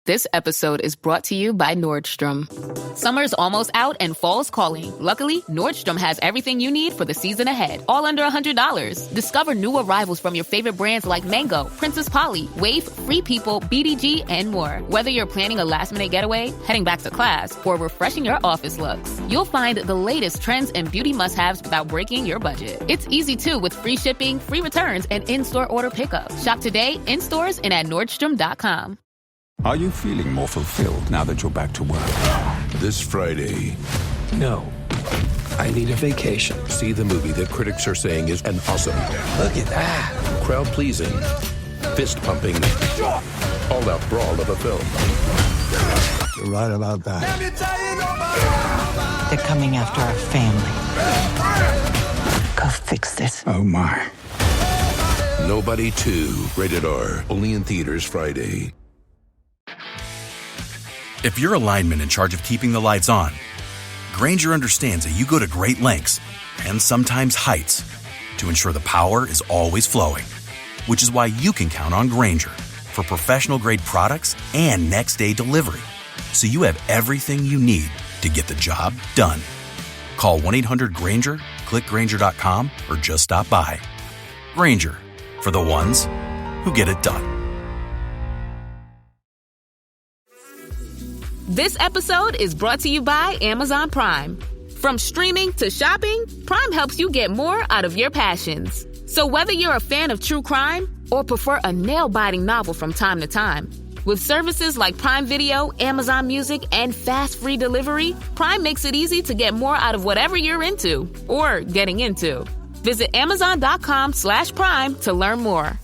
This episode is brought to you by Nordstrom. Summer's almost out and fall's calling. Luckily, Nordstrom has everything you need for the season ahead, all under $100. Discover new arrivals from your favorite brands like Mango, Princess Polly, Wave, Free People, BDG, and more. Whether you're planning a last-minute getaway, heading back to class, or refreshing your office looks, you'll find the latest trends and beauty must-haves without breaking your budget. It's easy, too, with free shipping, free returns, and in-store order pickup. Shop today, in stores, and at Nordstrom.com. Are you feeling more fulfilled now that you're back to work? This Friday. No. I need a vacation. See the movie that critics are saying is an awesome. Look at that. Crowd-pleasing, fist-pumping, all-out brawl of a film. You're right about that. They're coming after our family. Go fix this. Oh, my. Nobody 2. Rated R. Only in theaters Friday. If you're a lineman in charge of keeping the lights on, Grainger understands that you go to great lengths, and sometimes heights, to ensure the power is always flowing. Which is why you can count on Grainger for professional-grade products and next-day delivery, so you have everything you need to get the job done. Call 1-800-GRAINGER, click Grainger.com, or just stop by. Grainger, for the ones who get it done. This episode is brought to you by Amazon Prime. From streaming to shopping, Prime helps you get more out of your passions. So whether you're a fan of true crime or prefer a nail-biting novel from time to time, with services like Prime Video, Amazon Music, and fast free delivery, Prime makes it easy to get more out of whatever you're into or getting into. Visit Amazon.com/Prime to learn more.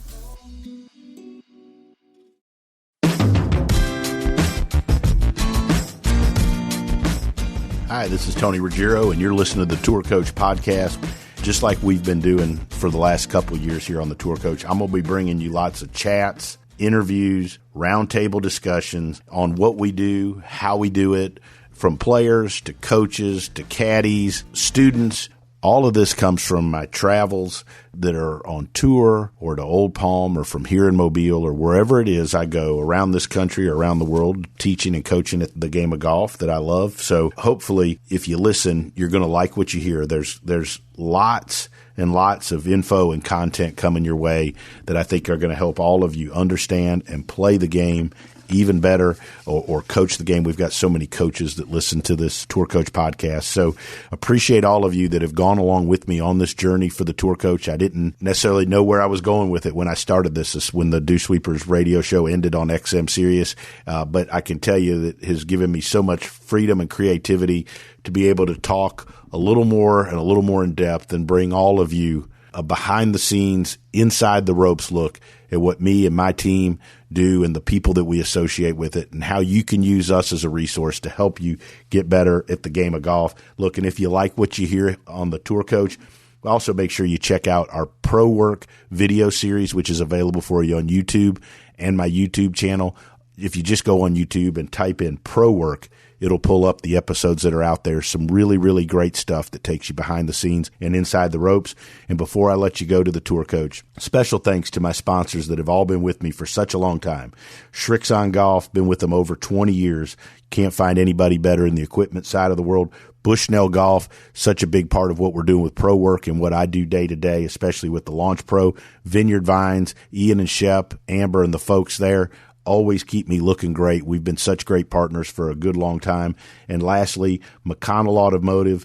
Hi, this is Tony Ruggiero, and you're listening to the Tour Coach Podcast. Just like we've been doing for the last couple of years here on the Tour Coach, I'm going to be bringing you lots of chats, interviews, roundtable discussions on what we do, how we do it, from players to coaches to caddies, students. All of this comes from my travels that are on tour or to Old Palm or from here in Mobile or wherever it is I go around this country or around the world teaching and coaching at the game of golf that I love. So hopefully if you listen, you're going to like what you hear. There's lots and lots of info and content coming your way that I think are going to help all of you understand and play the game even better or coach the game. We've got so many coaches that listen to this Tour Coach podcast. So appreciate all of you that have gone along with me on this journey for the Tour Coach. I didn't necessarily know where I was going with it when I started this when the Dew Sweepers radio show ended on XM Sirius. But I can tell you that it has given me so much freedom and creativity to be able to talk a little more and a little more in depth and bring all of you a behind the scenes, inside the ropes look at what me and my team do and the people that we associate with it and how you can use us as a resource to help you get better at the game of golf. Look, and if you like what you hear on the Tour Coach, also make sure you check out our Pro Work video series, which is available for you on YouTube and my YouTube channel. If you just go on YouTube and type in Pro Work, it'll pull up the episodes that are out there. Some really, really great stuff that takes you behind the scenes and inside the ropes. And before I let you go to the Tour Coach, special thanks to my sponsors that have all been with me for such a long time. Shrixon Golf, been with them over 20 years. Can't find anybody better in the equipment side of the world. Bushnell Golf, such a big part of what we're doing with Pro Work and what I do day to day, especially with the Launch Pro. Vineyard Vines, Ian and Shep, Amber and the folks there always keep me looking great. We've been such great partners for a good long time. And lastly, McConnell Automotive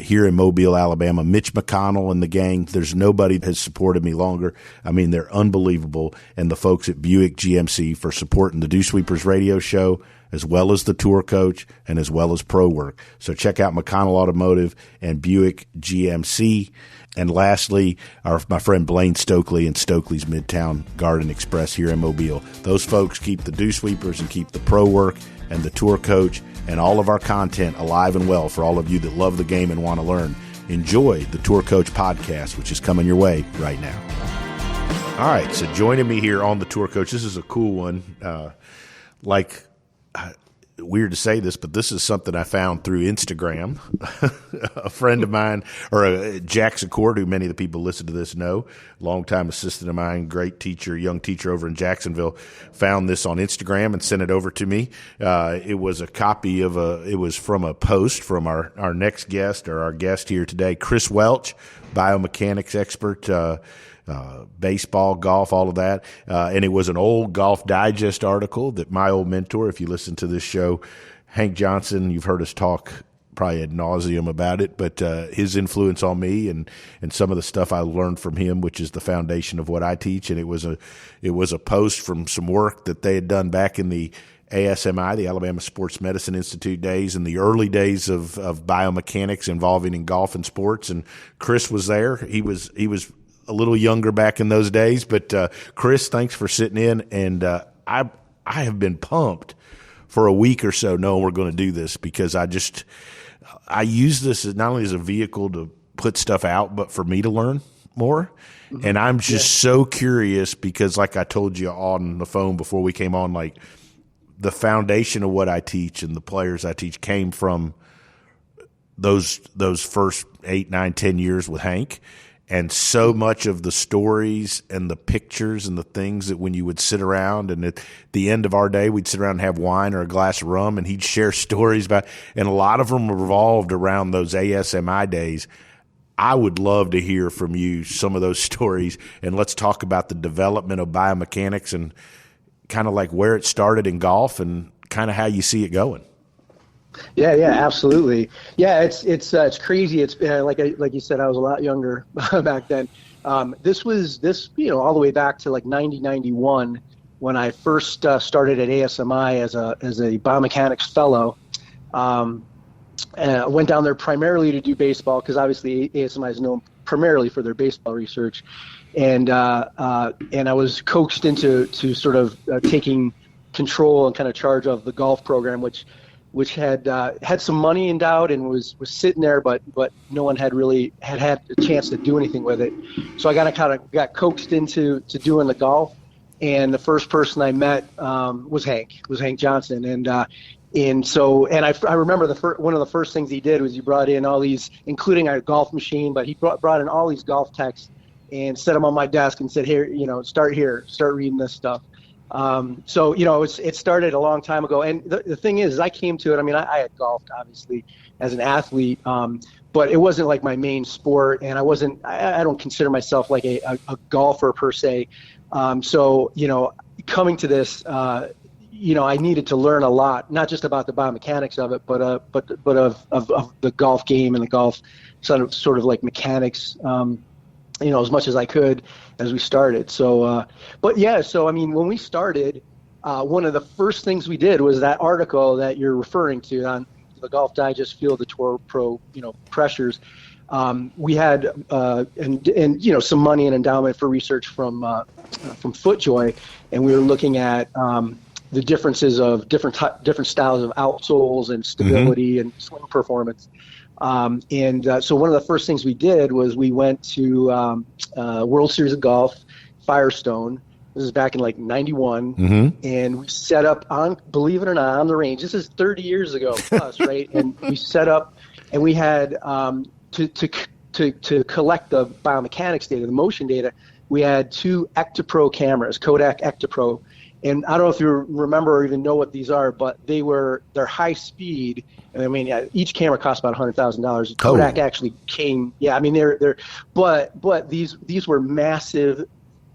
here in Mobile, Alabama. Mitch McConnell and the gang, there's nobody that has supported me longer. I mean, they're unbelievable. And the folks at Buick GMC for supporting the Dew Sweepers radio show, as well as the Tour Coach and as well as Pro Work. So check out McConnell Automotive and Buick GMC. And lastly, my friend Blaine Stokely and Stokely's Midtown Garden Express here in Mobile. Those folks keep the Dew Sweepers and keep the Pro Work and the Tour Coach and all of our content alive and well for all of you that love the game and want to learn. Enjoy the Tour Coach podcast, which is coming your way right now. All right, so joining me here on the Tour Coach, this is a cool one. weird to say this, but this is something I found through Instagram. A friend of mine, Jack Secord, who many of the people listen to this know, longtime assistant of mine, great teacher, young teacher over in Jacksonville, found this on Instagram and sent it over to me. It was a copy of it was from a post from our next guest, or our guest here today, Chris Welch, biomechanics expert, baseball, golf, all of that. And it was an old Golf Digest article that my old mentor, if you listen to this show, Hank Johnson, you've heard us talk probably ad nauseum about it, but his influence on me and some of the stuff I learned from him, which is the foundation of what I teach. And it was a post from some work that they had done back in the ASMI, the Alabama Sports Medicine Institute days, in the early days of biomechanics involving in golf and sports. And Chris was there. He was a little younger back in those days, but Chris, thanks for sitting in. And I have been pumped for a week or so knowing we're going to do this, because I use this as not only as a vehicle to put stuff out, but for me to learn more. Mm-hmm. And I'm just so curious, because like I told you on the phone before we came on, like the foundation of what I teach and the players I teach came from those first 8, 9, 10 years with Hank. And so much of the stories and the pictures and the things that when you would sit around, and at the end of our day, we'd sit around and have wine or a glass of rum, and he'd share stories about, and a lot of them revolved around those ASMI days. I would love to hear from you some of those stories, and let's talk about the development of biomechanics and kind of like where it started in golf and kind of how you see it going. Yeah, absolutely. Yeah, it's crazy. It's like you said, I was a lot younger back then. This all the way back to like 91 when I first started at ASMI as a biomechanics fellow. I went down there primarily to do baseball, because obviously ASMI is known primarily for their baseball research, and I was coaxed into sort of taking control and kind of charge of the golf program, which had some money endowed and was sitting there, but no one had really had a chance to do anything with it. So I got coaxed into doing the golf, and the first person I met was Hank Johnson, and I remember one of the first things he did was he brought in all these, including our golf machine, but he brought in all these golf texts and set them on my desk and said, here, start reading this stuff. So it started a long time ago, and the thing is, I came to it. I mean, I had golfed obviously as an athlete, but it wasn't like my main sport, and I don't consider myself like a golfer per se. So coming to this, I needed to learn a lot, not just about the biomechanics of it, but of the golf game and the golf sort of like mechanics. As much as I could as we started. So I mean, when we started, one of the first things we did was that article that you're referring to on the Golf Digest Field the Tour Pro, pressures. We had, some money and endowment for research from FootJoy, and we were looking at the differences of different styles of outsoles and stability and swing performance. So one of the first things we did was we went to World Series of Golf, Firestone. This is back in like 91, and we set up believe it or not, on the range. This is 30 years ago plus, right? And we set up, and we had to collect the biomechanics data, the motion data. We had 2 Ectopro cameras, Kodak Ectopro. And I don't know if you remember or even know what these are, but they're high speed. I mean, each camera cost about $100,000. Kodak actually came. Yeah, I mean but these were massive,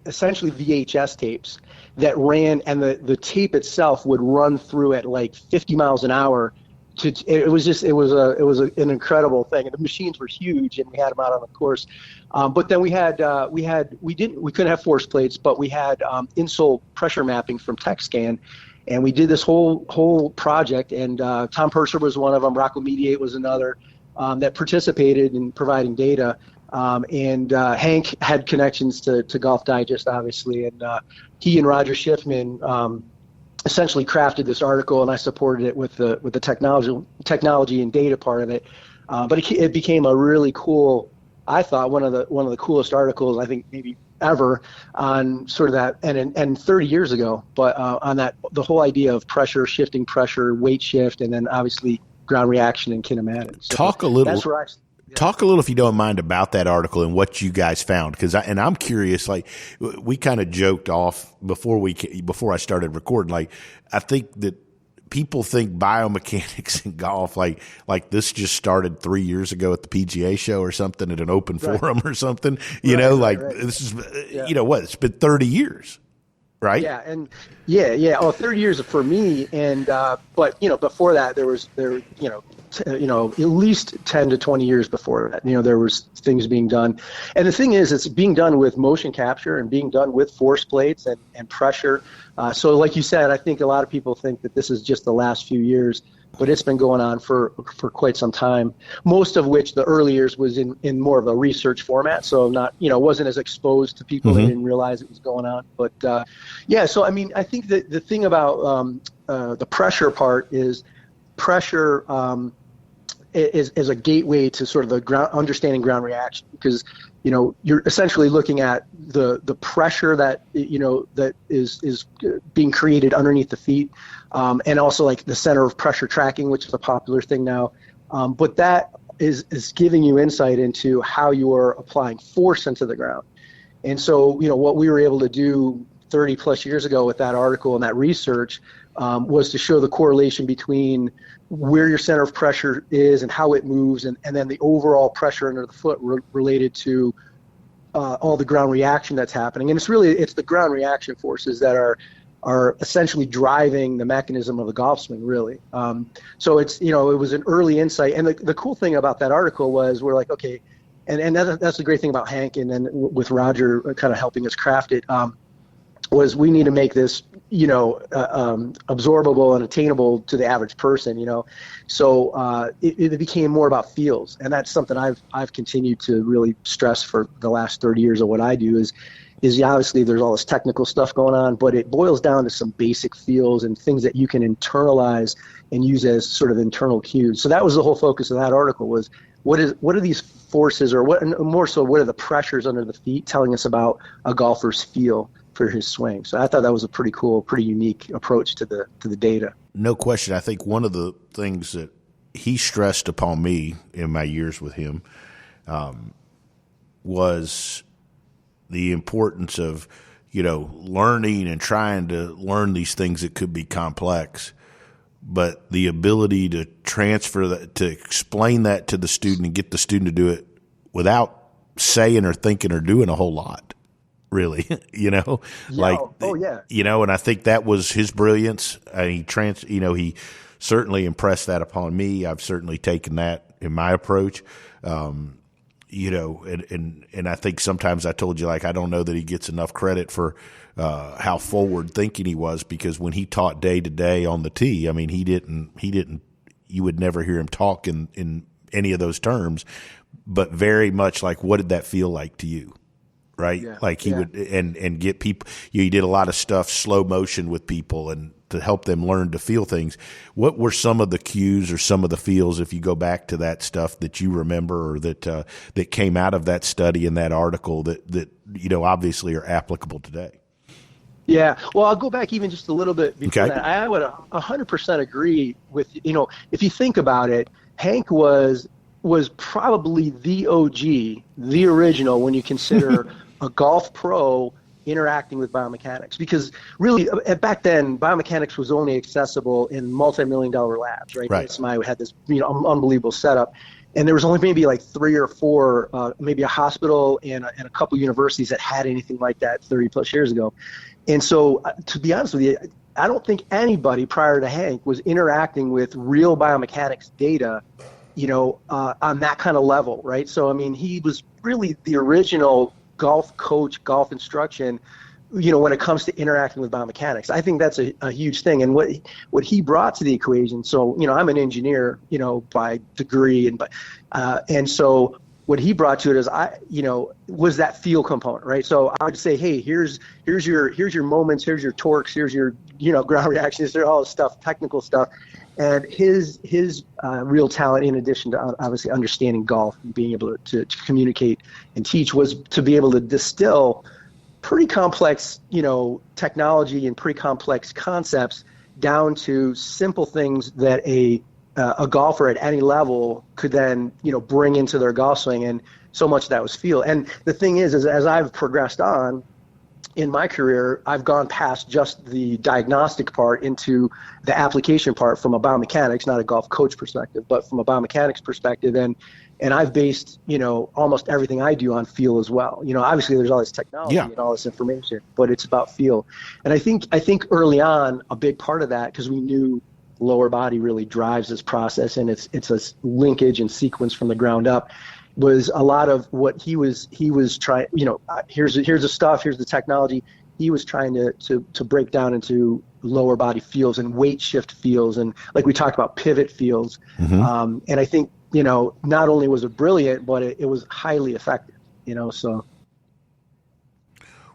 essentially VHS tapes that ran, and the tape itself would run through at like 50 miles an hour. It was an incredible thing, and the machines were huge, and we had them out on the course. But then we couldn't have force plates, but we had insole pressure mapping from TechScan, and we did this whole project. And Tom Purser was one of them. Rocco Mediate was another that participated in providing data. And Hank had connections to Golf Digest, obviously, and he and Roger Schiffman essentially crafted this article, and I supported it with the technology and data part of it. But it became a really cool, I thought, one of the coolest articles I think maybe ever on sort of that, and 30 years ago, but on that, the whole idea of pressure, shifting pressure, weight shift, and then obviously ground reaction and kinematics. So Talk a little. That's where Talk a little, if you don't mind, about that article and what you guys found, because I'm curious. Like, we kind of joked off before I started recording. Like, I think that people think biomechanics in golf, like this just started 3 years ago at the PGA show or something, at an open forum or something. This is, it's been 30 years. Right. Yeah. And yeah. 30 years for me. And, but, before that, there at least 10 to 20 years before that, there was things being done. And the thing is, it's being done with motion capture and being done with force plates and pressure. So like you said, I think a lot of people think that this is just the last few years, but it's been going on for quite some time, most of which the early years was in more of a research format. So not, wasn't as exposed to people. They didn't realize it was going on. But so, I mean, I think that the thing about the pressure part is pressure is a gateway to sort of the understanding ground reaction, because you're essentially looking at the pressure that that is being created underneath the feet, and also like the center of pressure tracking, which is a popular thing now. But that is giving you insight into how you are applying force into the ground. And so what we were able to do 30 plus years ago with that article and that research was to show the correlation between where your center of pressure is and how it moves, and then the overall pressure under the foot related to all the ground reaction that's happening. And it's the ground reaction forces that are essentially driving the mechanism of the golf swing, really. So it's, it was an early insight. And the cool thing about that article was we're like, okay, and that's the great thing about Hank, and then with Roger kind of helping us craft it, was we need to make this, absorbable and attainable to the average person, So it became more about feels, and that's something I've continued to really stress for the last 30 years of what I do is obviously there's all this technical stuff going on, but it boils down to some basic feels and things that you can internalize and use as sort of internal cues. So that was the whole focus of that article, was what are these forces, or what are the pressures under the feet telling us about a golfer's feel for his swing. So I thought that was a pretty cool, pretty unique approach to the data. No question. I think one of the things that he stressed upon me in my years with him was the importance of, learning and trying to learn these things that could be complex, but the ability to transfer that, to explain that to the student and get the student to do it without saying or thinking or doing a whole lot. Really, and I think that was his brilliance. He certainly impressed that upon me. I've certainly taken that in my approach. And I think sometimes I told you, like, I don't know that he gets enough credit for how forward thinking he was, because when he taught day to day on the tee, I mean, he didn't, you would never hear him talk in any of those terms, but very much like, what did that feel like to you? Right. Yeah, like he would, and get people, he did a lot of stuff, slow motion with people, and to help them learn to feel things. What were some of the cues or some of the feels, if you go back to that stuff, that you remember, or that came out of that study and that article that obviously are applicable today? Yeah. Well, I'll go back even just a little bit before that. I would 100% agree with, if you think about it, Hank was probably the OG, the original, when you consider a golf pro interacting with biomechanics, because really back then biomechanics was only accessible in multi-million-dollar labs, right? ASMI had this unbelievable setup, and there was only maybe like 3 or 4, maybe a hospital and a couple universities that had anything like that 30 plus years ago. And so to be honest with you, I don't think anybody prior to Hank was interacting with real biomechanics data on that kind of level, right? So, I mean, he was really the original golf coach, golf instruction, when it comes to interacting with biomechanics. I think that's a huge thing. And what he brought to the equation, so, I'm an engineer, by degree, and so what he brought to it is, was that feel component, right? So I would say, hey, here's your moments, here's your torques, here's your, ground reactions, there's all this stuff, technical stuff. And his real talent, in addition to obviously understanding golf and being able to communicate and teach, was to be able to distill pretty complex, technology and pretty complex concepts down to simple things that a golfer at any level could then, bring into their golf swing. And so much of that was feel. And the thing is as I've progressed on in my career, I've gone past just the diagnostic part into the application part from a biomechanics, not a golf coach perspective, but from a biomechanics perspective. And I've based, almost everything I do on feel as well. Obviously there's all this technology and all this information, but it's about feel. And I think early on, a big part of that, because we knew lower body really drives this process, and it's a linkage and sequence from the ground up, was a lot of what he was trying, here's the stuff, here's the technology. He was trying to break down into lower body feels and weight shift feels, and like we talked about, pivot feels. And I think, not only was it brilliant, but it was highly effective, so.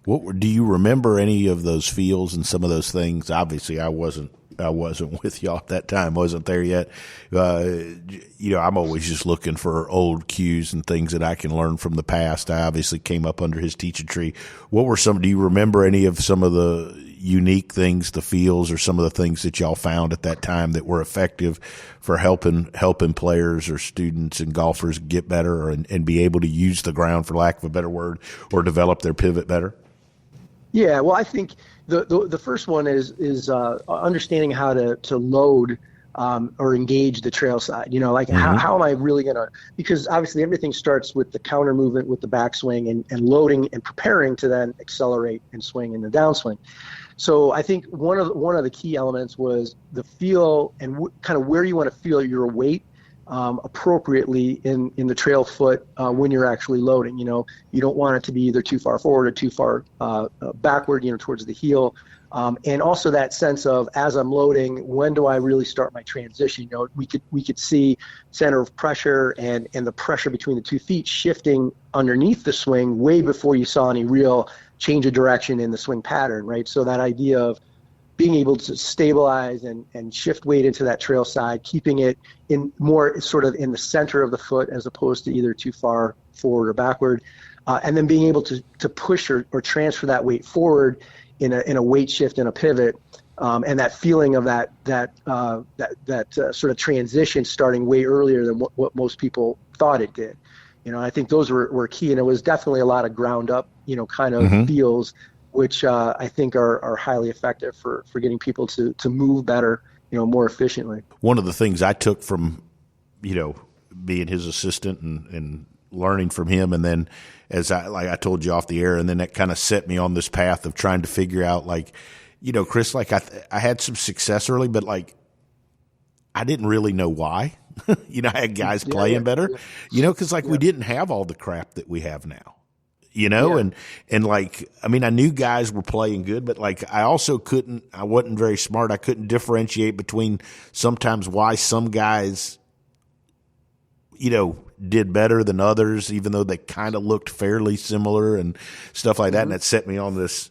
Do you remember any of those feels and some of those things? Obviously I wasn't with y'all at that time, wasn't there yet. I'm always just looking for old cues and things that I can learn from the past. I obviously came up under his teaching tree. Do you remember any of some of the unique things, the feels, or some of the things that y'all found at that time that were effective for helping players or students and golfers get better and be able to use the ground, for lack of a better word, or develop their pivot better? Yeah, well, I think the first one is understanding how to load or engage the trail side. How am I really going to – because obviously everything starts with the counter movement with the backswing and loading and preparing to then accelerate and swing in the downswing. So I think one of the key elements was the feel and kind of where you want to feel your weight appropriately in the trail foot when you're actually loading. You don't want it to be either too far forward or too far backward, towards the heel. And also that sense of, as I'm loading, when do I really start my transition? We could see center of pressure and the pressure between the 2 feet shifting underneath the swing way before you saw any real change of direction in the swing pattern, right? So that idea of being able to stabilize and shift weight into that trail side, keeping it in more sort of in the center of the foot as opposed to either too far forward or backward, and then being able to push or transfer that weight forward in a weight shift and a pivot, and that feeling of that sort of transition starting way earlier than what most people thought it did. I think those were key, and it was definitely a lot of ground up, kind of feels, which I think are highly effective for getting people to move better, more efficiently. One of the things I took from, being his assistant and learning from him, and then as I told you off the air, and then that kind of set me on this path of trying to figure out, Chris, I had some success early, but I didn't really know why. I had guys playing better, because we didn't have all the crap that we have now. And I knew guys were playing good, but I also I wasn't very smart. I couldn't differentiate between sometimes why some guys, did better than others, even though they kind of looked fairly similar and stuff like that. And that set me on this,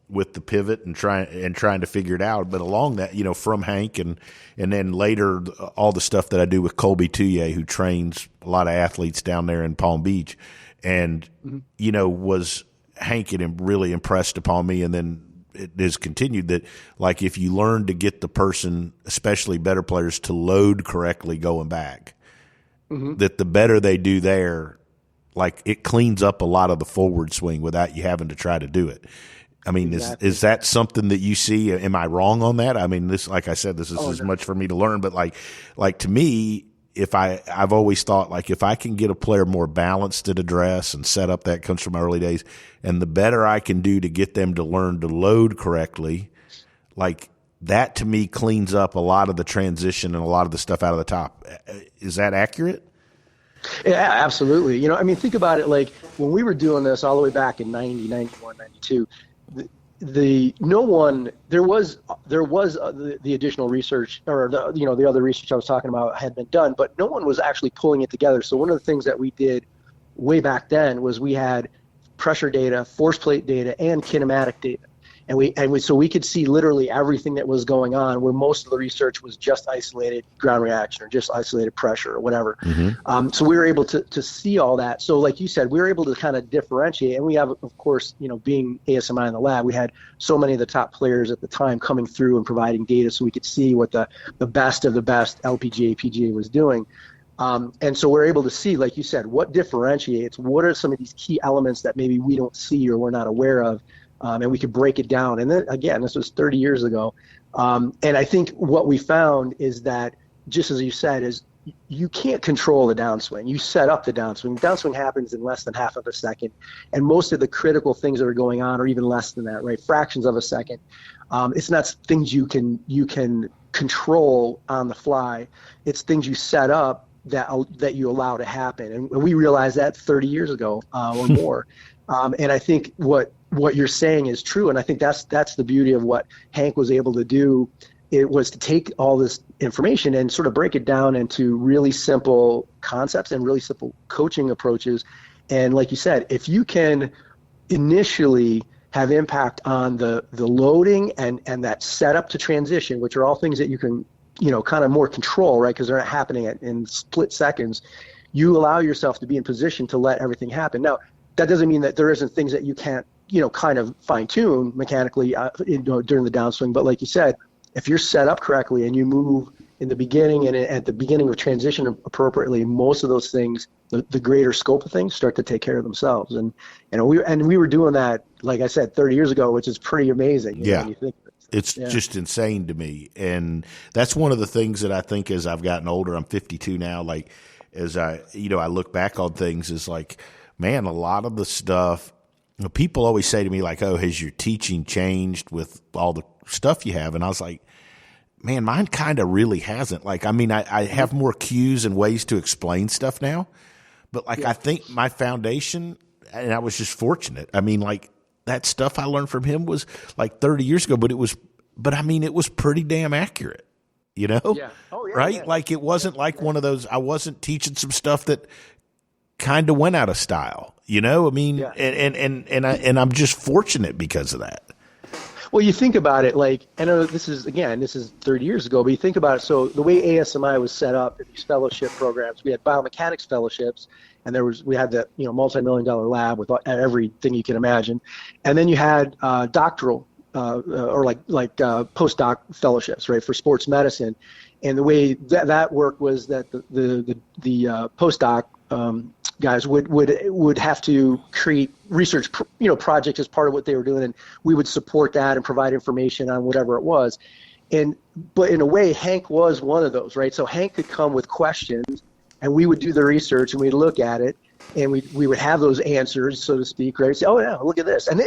with the pivot and trying to figure it out. But along that, from Hank and then later all the stuff that I do with Colby Touye, who trains a lot of athletes down there in Palm Beach. And, was Hank had really impressed upon me. And then it has continued that, if you learn to get the person, especially better players, to load correctly going back, that the better they do there, it cleans up a lot of the forward swing without you having to try to do it. Exactly. Is that something that you see? Am I wrong on that? This, like I said, this is as much for me to learn, but to me, I've always thought, if I can get a player more balanced at address and set up, that comes from my early days, and the better I can do to get them to learn to load correctly, that to me cleans up a lot of the transition and a lot of the stuff out of the top. Is that accurate? Yeah, absolutely. Think about it, when we were doing this all the way back in 90, 91, 92, there was the additional research, or the other research I was talking about had been done, but no one was actually pulling it together. So one of the things that we did way back then was we had pressure data, force plate data, and kinematic data. So we could see literally everything that was going on, where most of the research was just isolated ground reaction or just isolated pressure or whatever. So we were able to see all that. So like you said, we were able to kind of differentiate. And we have, of course, being ASMI in the lab, we had so many of the top players at the time coming through and providing data so we could see what the best of the best LPGA, PGA was doing. And so we're able to see, like you said, what differentiates, what are some of these key elements that maybe we don't see or we're not aware of, and we could break it down. And then, again, this was 30 years ago. And I think what we found is that, just as you said, is you can't control the downswing. You set up the downswing. Downswing happens in less than half of a second. And most of the critical things that are going on are even less than that, right? Fractions of a second. It's not things you can control on the fly. It's things you set up that you allow to happen. And we realized that 30 years ago or more. And I think what you're saying is true. And I think that's the beauty of what Hank was able to do. It was to take all this information and sort of break it down into really simple concepts and really simple coaching approaches. And like you said, if you can initially have impact on the loading and that setup to transition, which are all things that you can kind of more control, right? Because they're not happening in split seconds. You allow yourself to be in position to let everything happen. Now, that doesn't mean that there isn't things that you can't, kind of fine tune mechanically, during the downswing. But like you said, if you're set up correctly and you move in the beginning and at the beginning of transition appropriately, most of those things, the greater scope of things, start to take care of themselves. And we were doing that, like I said, 30 years ago, which is pretty amazing. When you think of it. It's just insane to me. And that's one of the things that I think as I've gotten older, I'm 52 now, like as I look back on things, is like, man, a lot of the stuff, people always say to me like, oh, has your teaching changed with all the stuff you have? And I was like, man, mine kind of really hasn't. Like, I mean, I have more cues and ways to explain stuff now, but like, I think my foundation, and I was just fortunate. I mean, like, that stuff I learned from him was like 30 years ago, but it was pretty damn accurate, Yeah. Oh, yeah. Right? Yeah. Like, it wasn't like one of those, I wasn't teaching some stuff that kind of went out of style, I mean, and I'm just fortunate because of that. Well, you think about it, like, I know this is 30 years ago, but you think about it. So the way ASMI was set up, these fellowship programs, we had biomechanics fellowships, and we had the multi-million-dollar lab with everything you can imagine, and then you had doctoral or postdoc fellowships, right, for sports medicine. And the way that worked was that the postdoc guys would have to create research projects as part of what they were doing, and we would support that and provide information on whatever it was. But in a way, Hank was one of those, right? So Hank could come with questions, and we would do the research, and we'd look at it, and we would have those answers, so to speak, right? Say, oh yeah, look at this. And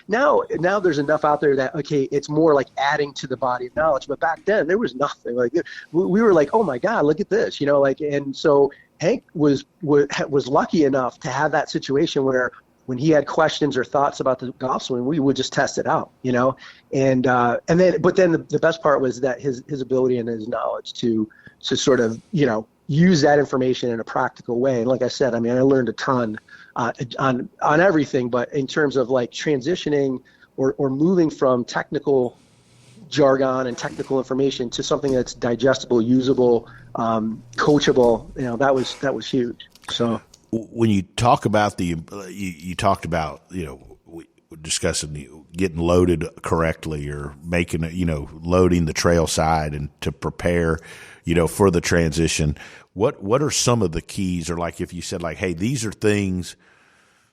now there's enough out there that, okay, it's more like adding to the body of knowledge. But back then there was nothing. Like, we were like, oh my God, look at this, and so Hank was lucky enough to have that situation where when he had questions or thoughts about the golf swing, we would just test it out, and then the best part was that his ability and his knowledge to sort of, use that information in a practical way. And like I said, I mean, I learned a ton on everything, but in terms of like transitioning or moving from technical jargon and technical information to something that's digestible, usable, coachable, that was huge. So when you talk about you talked about, discussing getting loaded correctly or making loading the trail side and to prepare, for the transition. What are some of the keys, or like if you said like, hey, these are things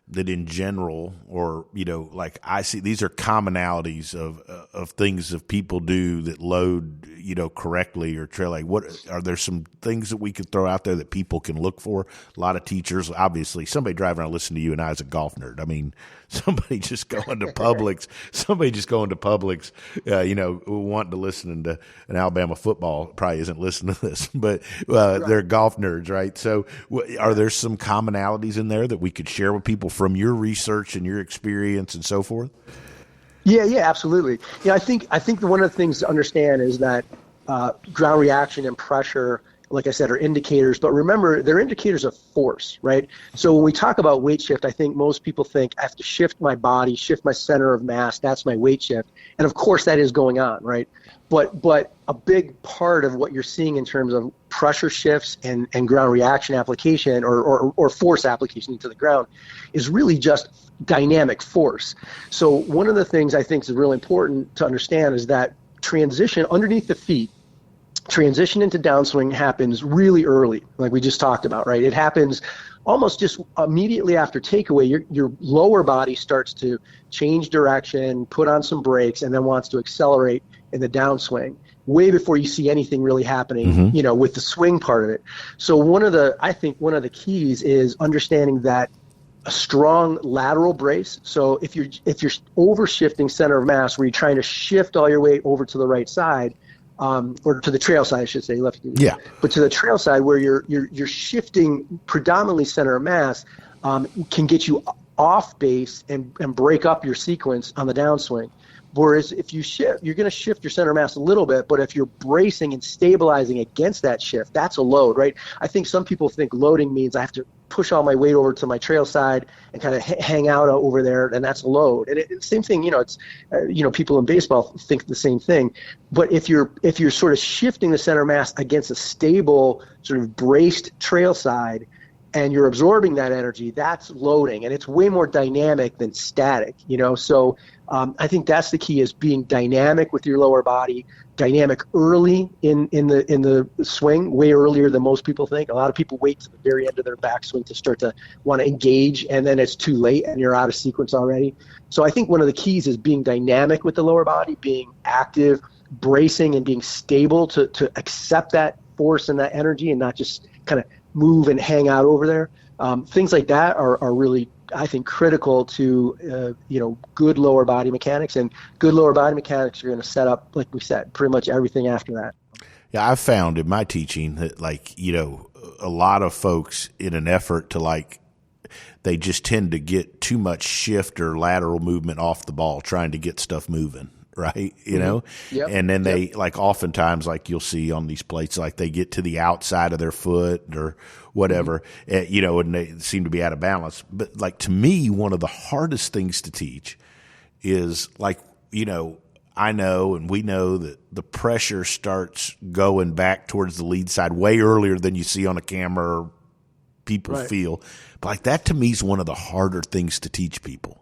that in general, or, like I see, these are commonalities of things that people do that load, correctly or trail. Like, what are there some things that we could throw out there that people can look for? A lot of teachers, obviously, somebody driving around listening to you and I as a golf nerd. I mean, somebody just going to Publix, wanting to listen to an Alabama football probably isn't listening to this, but they're golf nerds, right? So are there some commonalities in there that we could share with people from your research and your experience and so forth? Yeah, absolutely. Yeah, I think one of the things to understand is that ground reaction and pressure, like I said, are indicators. But remember, they're indicators of force, right? So when we talk about weight shift, I think most people think I have to shift my body, shift my center of mass. That's my weight shift. And of course, that is going on, right? But a big part of what you're seeing in terms of pressure shifts and ground reaction application or force application into the ground is really just dynamic force. So one of the things I think is really important to understand is that transition underneath the feet, transition into downswing happens really early, like we just talked about, right? It happens almost just immediately after takeaway. Your lower body starts to change direction, put on some brakes, and then wants to accelerate in the downswing way before you see anything really happening, with the swing part of it. So I think one of the keys is understanding that a strong lateral brace. So if you're overshifting center of mass, where you're trying to shift all your weight over to the right side, or to the trail side, I should say, left. Yeah. But to the trail side, where you're shifting predominantly center of mass, can get you off base and break up your sequence on the downswing. Whereas if you shift, you're going to shift your center of mass a little bit, but if you're bracing and stabilizing against that shift, that's a load, right? I think some people think loading means I have to push all my weight over to my trail side and kind of hang out over there, and that's a load. And same thing, it's people in baseball think the same thing. But if you're sort of shifting the center of mass against a stable, sort of braced trail side, and you're absorbing that energy, that's loading, and it's way more dynamic than static, So I think that's the key, is being dynamic with your lower body, dynamic early in the swing, way earlier than most people think. A lot of people wait to the very end of their backswing to start to want to engage, and then it's too late and you're out of sequence already. So I think one of the keys is being dynamic with the lower body, being active, bracing, and being stable to accept that force and that energy, and not just kind of move and hang out over there. Things like that are really, I think, critical to good lower body mechanics, and good lower body mechanics are going to set up, like we said, pretty much everything after that. Yeah, I've found in my teaching that, a lot of folks, in an effort to they just tend to get too much shift or lateral movement off the ball, trying to get stuff moving. Right. Yep. And then they oftentimes, you'll see on these plates, they get to the outside of their foot or whatever, and they seem to be out of balance. But to me, one of the hardest things to teach is I know, and we know that the pressure starts going back towards the lead side way earlier than you see on a camera or people feel. But that to me is one of the harder things to teach people.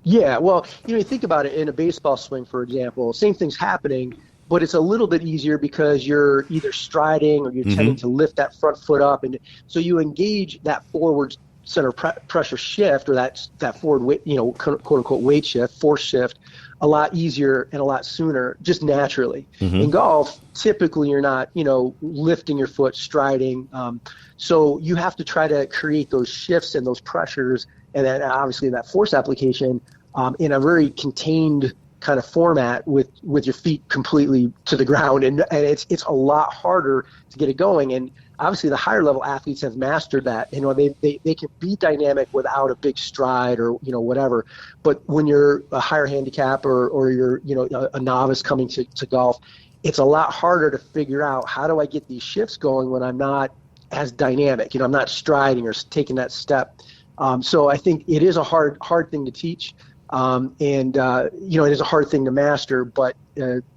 Yeah, well, you think about it in a baseball swing, for example, same thing's happening, but it's a little bit easier because you're either striding or you're tending to lift that front foot up. And so you engage that forward center pressure shift, or that forward weight, quote unquote weight shift, force shift, a lot easier and a lot sooner, just naturally. In golf, typically you're not, lifting your foot, striding. So you have to try to create those shifts and those pressures, and then obviously in that force application, in a very contained kind of format with your feet completely to the ground, and it's a lot harder to get it going. And obviously the higher level athletes have mastered that. They can be dynamic without a big stride or whatever. But when you're a higher handicap or you're a novice coming to golf, it's a lot harder to figure out, how do I get these shifts going when I'm not as dynamic? I'm not striding or taking that step. So I think it is a hard thing to teach, and it is a hard thing to master. But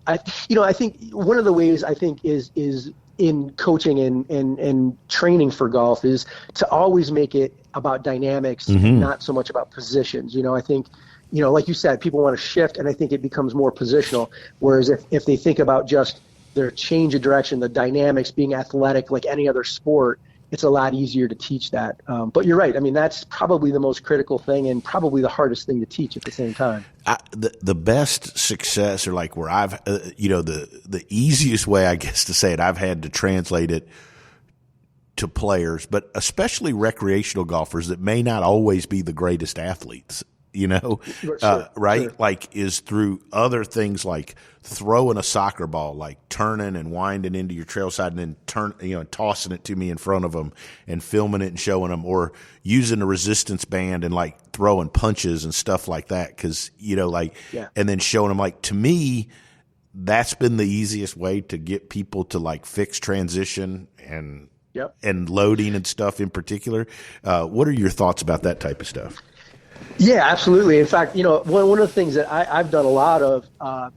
I think one of the ways I think is in coaching and training for golf is to always make it about dynamics, not so much about positions. I think, like you said, people want to shift, and I think it becomes more positional. Whereas if they think about just their change of direction, the dynamics, being athletic like any other sport, it's a lot easier to teach that. But you're right. I mean, that's probably the most critical thing, and probably the hardest thing to teach at the same time. The best success, or where I've, the easiest way, I guess, to say it, I've had to translate it to players, but especially recreational golfers that may not always be the greatest athletes. Right? Sure. Is through other things, like throwing a soccer ball, turning and winding into your trail side and then tossing it to me in front of them and filming it and showing them, or using a resistance band and throwing punches and stuff like that. 'Cause, and then showing them, to me, that's been the easiest way to get people to like fix transition and and loading and stuff in particular. What are your thoughts about that type of stuff? Yeah, absolutely. In fact, one of the things that I've done a lot of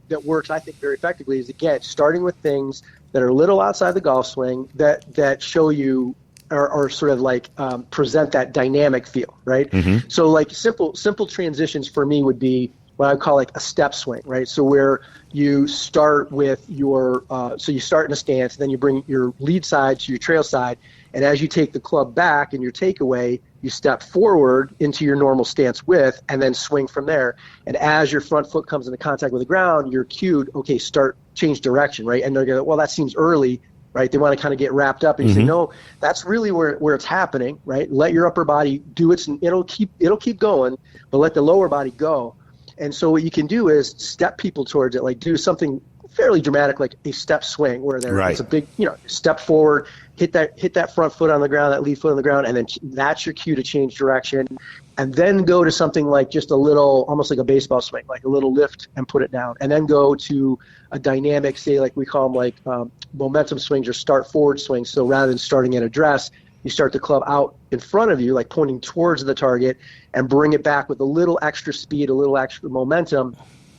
that works, I think, very effectively is, again, starting with things that are a little outside the golf swing that show you or sort of like present that dynamic feel, right? Mm-hmm. So like simple transitions for me would be what I call like a step swing, right? So where you start with so you start in a stance, then you bring your lead side to your trail side, and as you take the club back in your takeaway, you step forward into your normal stance width and then swing from there. And as your front foot comes into contact with the ground, you're cued, okay, change direction, right? And they're going, well, that seems early, right? They want to kind of get wrapped up, and you say, no, that's really where it's happening, right? Let your upper body do its, it'll keep going, but let the lower body go. And so what you can do is step people towards it, like do something fairly dramatic, like a step swing, where it's a big, step forward, hit that front foot on the ground, that lead foot on the ground, and then that's your cue to change direction. And then go to something like just a little, almost like a baseball swing, like a little lift and put it down. And then go to a dynamic, say, like we call them like momentum swings or start forward swings. So rather than starting at address, you start the club out in front of you, like pointing towards the target, and bring it back with a little extra speed, a little extra momentum.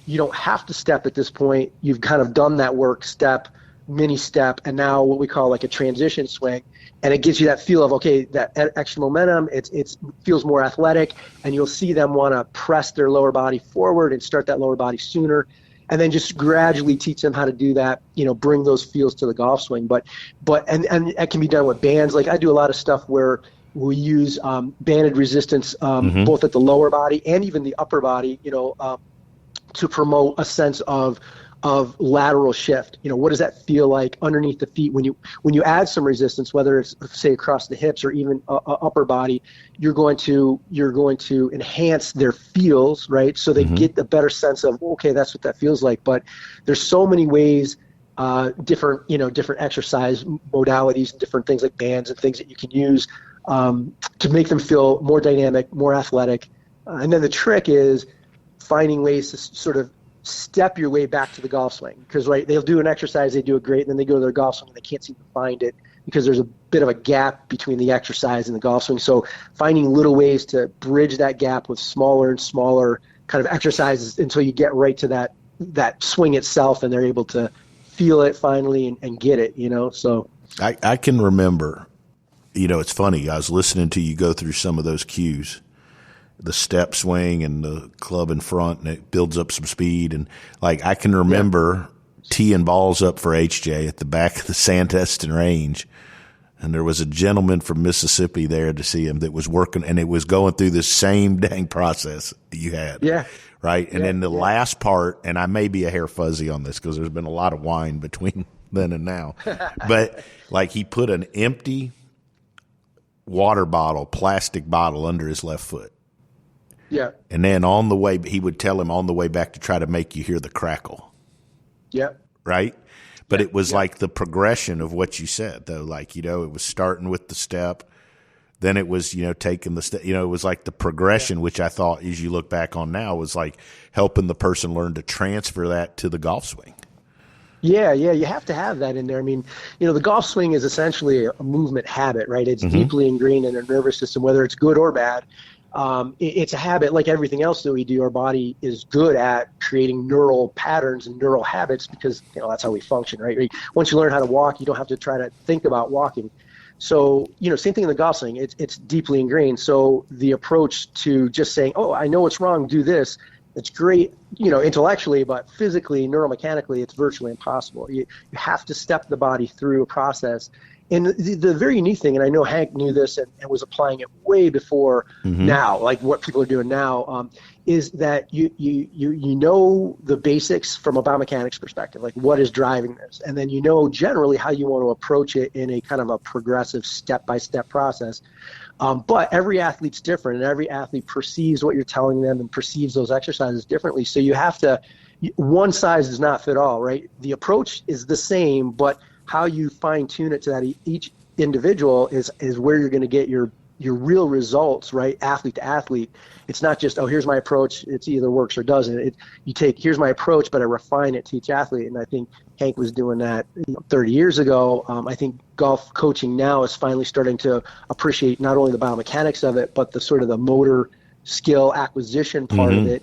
You don't have to step at this point. You've kind of done that work, step, mini step, and now what we call like a transition swing. And it gives you that feel of, okay, that extra momentum, it feels more athletic, and you'll see them want to press their lower body forward and start that lower body sooner. And then just gradually teach them how to do that, bring those feels to the golf swing. But it can be done with bands. Like I do a lot of stuff where we use banded resistance both at the lower body and even the upper body, to promote a sense of lateral shift. What does that feel like underneath the feet when you add some resistance, whether it's, say, across the hips or even upper body? You're going to enhance their feels, right? So they get a better sense of, okay, that's what that feels like. But there's so many ways, different exercise modalities, different things like bands and things that you can use to make them feel more dynamic, more athletic. And then the trick is finding ways to sort of step your way back to the golf swing, because they'll do an exercise, they do it great, and then they go to their golf swing and they can't seem to find it because there's a bit of a gap between the exercise and the golf swing. So finding little ways to bridge that gap with smaller and smaller kind of exercises until you get right to that swing itself, and they're able to feel it finally and get it. So I can remember, it's funny, I was listening to you go through some of those cues, the step swing and the club in front, and it builds up some speed. And like, I can remember teeing balls up for HJ at the back of the Sandestin range. And there was a gentleman from Mississippi there to see him that was working, and it was going through the same dang process that you had. Yeah. Right. And then the last part, and I may be a hair fuzzy on this because there's been a lot of wine between then and now, but like he put an empty water bottle, plastic bottle under his left foot. Yeah. And then on the way, he would tell him on the way back to try to make you hear the crackle. Yeah. Right? But it was like the progression of what you said, though. Like, it was starting with the step. Then it was, taking the step. It was like the progression, which I thought, as you look back on now, was like helping the person learn to transfer that to the golf swing. Yeah, you have to have that in there. I mean, the golf swing is essentially a movement habit, right? It's deeply ingrained in our nervous system, whether it's good or bad. It's a habit like everything else that we do. Our body is good at creating neural patterns and neural habits because, that's how we function, right? Once you learn how to walk, you don't have to try to think about walking. So, same thing in the golf swing. It's deeply ingrained. So the approach to just saying, oh, I know what's wrong, do this, it's great, intellectually, but physically, neuromechanically, it's virtually impossible. You have to step the body through a process. And the very unique thing, and I know Hank knew this and was applying it way before now, like what people are doing now, is that you know the basics from a biomechanics perspective, like what is driving this, and then generally how you want to approach it in a kind of a progressive step-by-step process. But every athlete's different, and every athlete perceives what you're telling them and perceives those exercises differently. So you have to, one size does not fit all, right? The approach is the same, but how you fine tune it to that each individual is where you're going to get your your real results, right, athlete to athlete, it's not just, oh, here's my approach, it's either works or doesn't. You take, here's my approach, but I refine it to each athlete. And I think Hank was doing that 30 years ago. I think golf coaching now is finally starting to appreciate not only the biomechanics of it, but the sort of the motor skill acquisition part of it.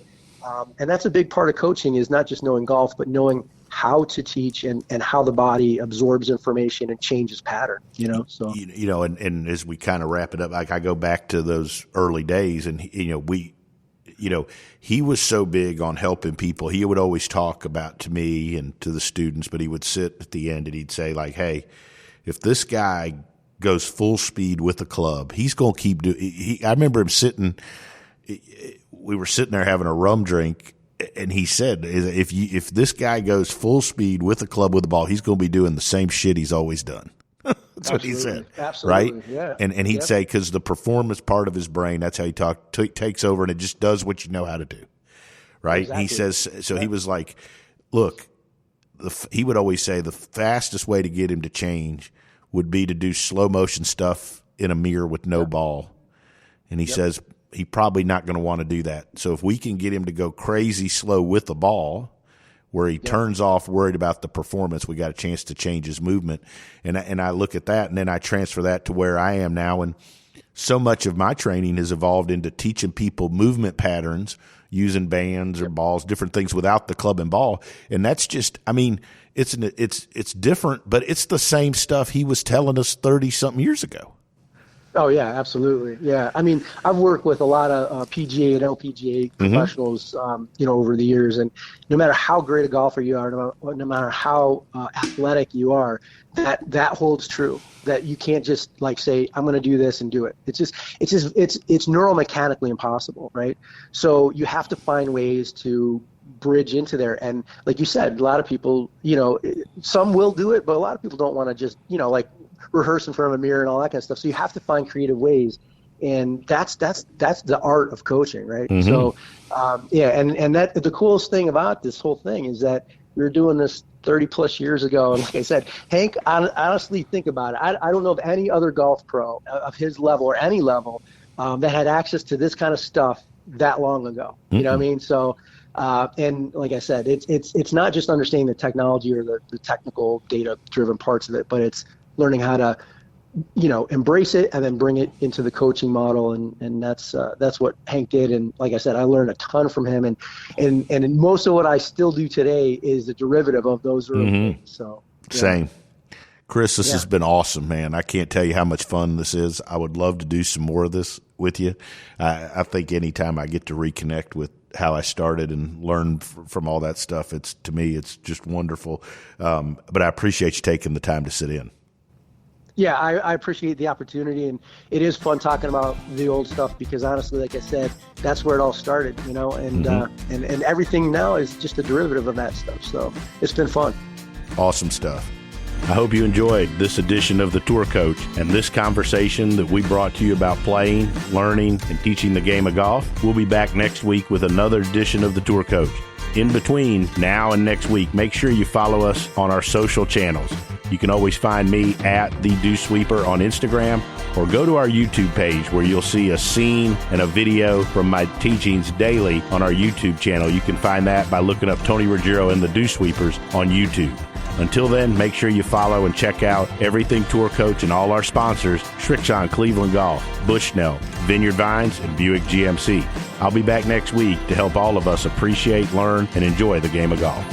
And that's a big part of coaching, is not just knowing golf, but knowing how to teach and how the body absorbs information and changes pattern, so. And as we kind of wrap it up, like I go back to those early days, and, he was so big on helping people. He would always talk about to me and to the students, but he would sit at the end and he'd say, like, hey, if this guy goes full speed with the club, he's going to keep doing. I remember him we were sitting there having a rum drink, and he said, if this guy goes full speed with the club with the ball, he's going to be doing the same shit he's always done. That's what he said. Absolutely. Right? Yeah. And he'd say, because the performance part of his brain, that's how he takes over, and it just does what you know how to do. Right? Exactly. He says, so he was like, look, he would always say the fastest way to get him to change would be to do slow motion stuff in a mirror with no ball. And he says, he's probably not going to want to do that. So if we can get him to go crazy slow with the ball, where he turns off worried about the performance, we got a chance to change his movement. And I look at that, and then I transfer that to where I am now. And so much of my training has evolved into teaching people movement patterns using bands or balls, different things without the club and ball. And that's just, I mean, it's different, but it's the same stuff he was telling us 30-something years ago. Oh, yeah, absolutely. Yeah. I mean, I've worked with a lot of PGA and LPGA professionals, over the years. And no matter how great a golfer you are, no matter how athletic you are, that holds true. That you can't just like say, I'm going to do this and do it. It's neuromechanically impossible, right? So you have to find ways to bridge into there. And like you said, a lot of people, some will do it, but a lot of people don't want to just, like rehearse in front of a mirror and all that kind of stuff. So you have to find creative ways. And that's the art of coaching, right? So, and that the coolest thing about this whole thing is that we were doing this 30 plus years ago. And like I said, Hank, honestly, think about it. I don't know of any other golf pro of his level or any level that had access to this kind of stuff that long ago. You know what I mean? So, and like I said, it's not just understanding the technology or the technical data driven parts of it, but it's learning how to, embrace it and then bring it into the coaching model. And that's what Hank did. And like I said, I learned a ton from him, and most of what I still do today is the derivative of those early days. So same. Chris, this has been awesome, man. I can't tell you how much fun this is. I would love to do some more of this with you. I think anytime I get to reconnect with how I started and learn from all that stuff, to me, it's just wonderful. But I appreciate you taking the time to sit in. Yeah, I appreciate the opportunity, and it is fun talking about the old stuff because honestly, like I said, that's where it all started, and everything now is just a derivative of that stuff. So it's been fun. Awesome stuff. I hope you enjoyed this edition of The Tour Coach and this conversation that we brought to you about playing, learning, and teaching the game of golf. We'll be back next week with another edition of The Tour Coach. In between now and next week, make sure you follow us on our social channels. You can always find me at The Dew Sweeper on Instagram, or go to our YouTube page where you'll see a scene and a video from my teachings daily on our YouTube channel. You can find that by looking up Tony Ruggiero and the Dew Sweepers on YouTube. Until then, make sure you follow and check out Everything Tour Coach and all our sponsors, Srixon Cleveland Golf, Bushnell, Vineyard Vines, and Buick GMC. I'll be back next week to help all of us appreciate, learn, and enjoy the game of golf.